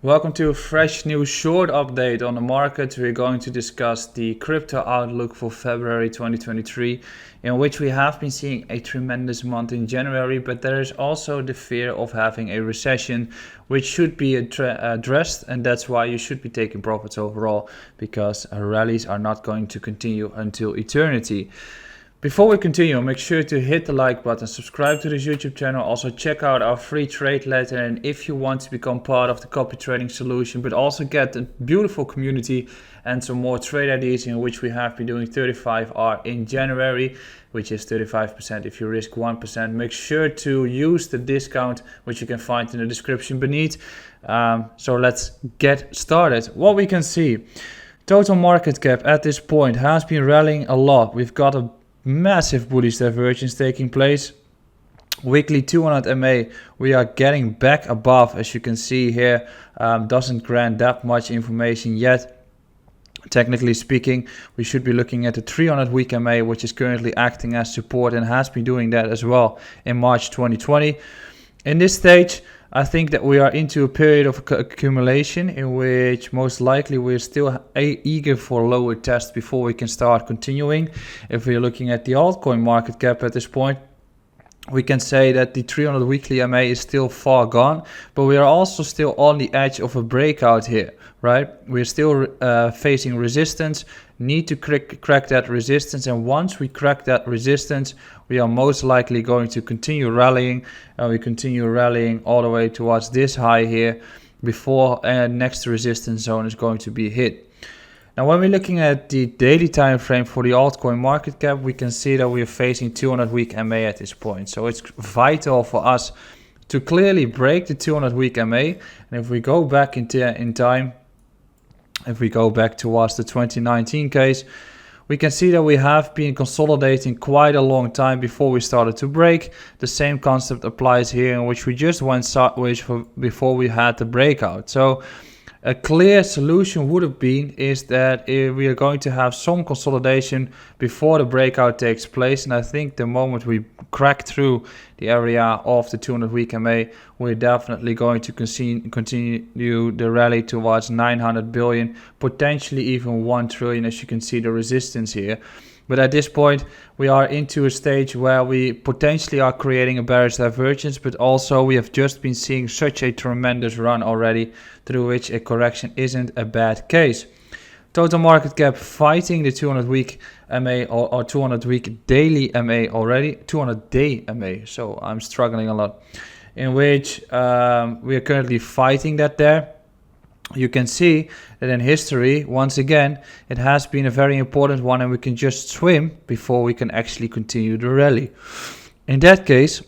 Welcome to a fresh new short update on the market. We're going to discuss the crypto outlook for February 2023, in which we have been seeing a tremendous month in January, but there is also the fear of having a recession, which should be addressed, and that's why you should be taking profits overall, because rallies are not going to continue until eternity. Before we continue, make sure to hit the like button, subscribe to this YouTube channel, also check out our free trade letter, and if you want to become part of the copy trading solution, but also get a beautiful community and some more trade ideas in which we have been doing 35R in January, which is 35% if you risk 1%. Make sure to use the discount, which you can find in the description beneath. So let's get started. What we can see, total market cap at this point has been rallying a lot. We've got a massive bullish divergence taking place. Weekly 200 MA, we are getting back above, as you can see here. Doesn't grant that much information yet. Technically speaking, we should be looking at the 300 week MA, which is currently acting as support and has been doing that as well in March 2020. In this stage, I think that we are into a period of accumulation in which most likely we're still eager for lower tests before we can start continuing. If we're looking at the altcoin market cap at this point, we can say that the 300 weekly MA is still far gone, but we are also still on the edge of a breakout here, right? We're still facing resistance, need to crack that resistance, and once we crack that resistance, we are most likely going to continue rallying, and we continue rallying all the way towards this high here before next resistance zone is going to be hit. Now, when we're looking at the daily time frame for the altcoin market cap, we can see that we are facing 200 week MA at this point. So it's vital for us to clearly break the 200 week MA. And if we go back in time, if we go back towards the 2019 case, we can see that we have been consolidating quite a long time before we started to break. The same concept applies here, in which we just went sideways before we had the breakout. So a clear solution would have been is that we are going to have some consolidation before the breakout takes place, and I think the moment we crack through the area of the 200 week MA, we're definitely going to continue the rally towards 900 billion, potentially even 1 trillion, as you can see the resistance here. But at this point, we are into a stage where we potentially are creating a bearish divergence, but also we have just been seeing such a tremendous run already, through which a correction isn't a bad case. Total market cap fighting the 200 week MA or 200 week daily MA already, 200 day MA, so I'm struggling a lot, in which we are currently fighting that there. You can see that in history, once again, it has been a very important one, and we can just swim before we can actually continue the rally. In that case,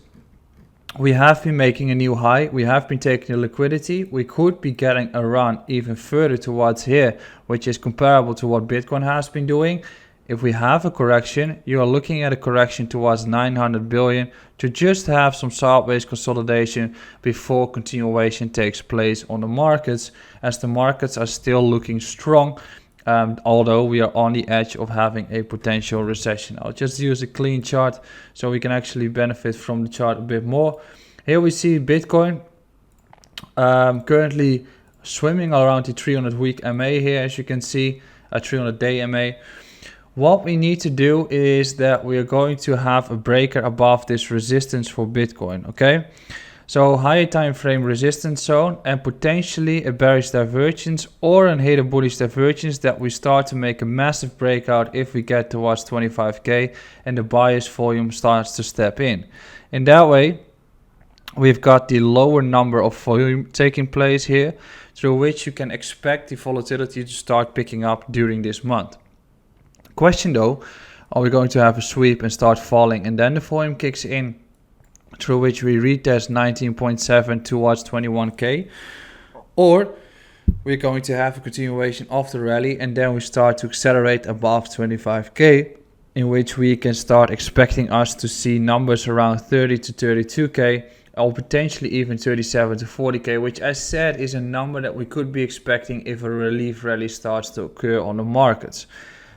we have been making a new high, we have been taking the liquidity, we could be getting a run even further towards here, which is comparable to what Bitcoin has been doing. If we have a correction, you are looking at a correction towards 900 billion to just have some sideways consolidation before continuation takes place on the markets, as the markets are still looking strong, although we are on the edge of having a potential recession. I'll just use a clean chart so we can actually benefit from the chart a bit more. Here we see Bitcoin currently swimming around the 300 week MA here, as you can see, a 300 day MA. What we need to do is that we are going to have a breaker above this resistance for Bitcoin, okay? So higher time frame resistance zone and potentially a bearish divergence or a hidden bullish divergence that we start to make a massive breakout if we get towards 25k and the buyer's volume starts to step in. In that way, we've got the lower number of volume taking place here, through which you can expect the volatility to start picking up during this month. Question though, are we going to have a sweep and start falling and then the volume kicks in, through which we retest 19.7 towards 21k, or we're going to have a continuation of the rally and then we start to accelerate above 25k, in which we can start expecting us to see numbers around 30 to 32k or potentially even 37 to 40k, which I said is a number that we could be expecting if a relief rally starts to occur on the markets.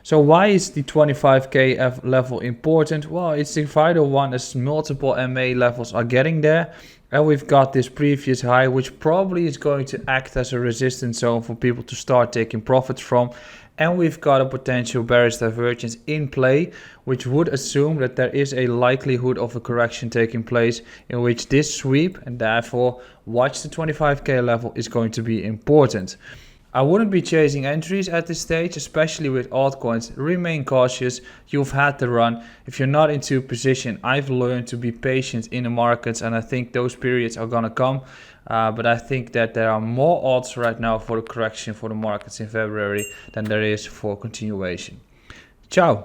So why is the 25k level important? Well, it's the vital one as multiple MA levels are getting there. And we've got this previous high, which probably is going to act as a resistance zone for people to start taking profits from. And we've got a potential bearish divergence in play, which would assume that there is a likelihood of a correction taking place in which this sweep, and therefore watch the 25k level, is going to be important. I wouldn't be chasing entries at this stage, especially with altcoins. Remain cautious. You've had the run. If you're not into a position, I've learned to be patient in the markets, and I think those periods are gonna come. But I think that there are more odds right now for the correction for the markets in February than there is for continuation. Ciao.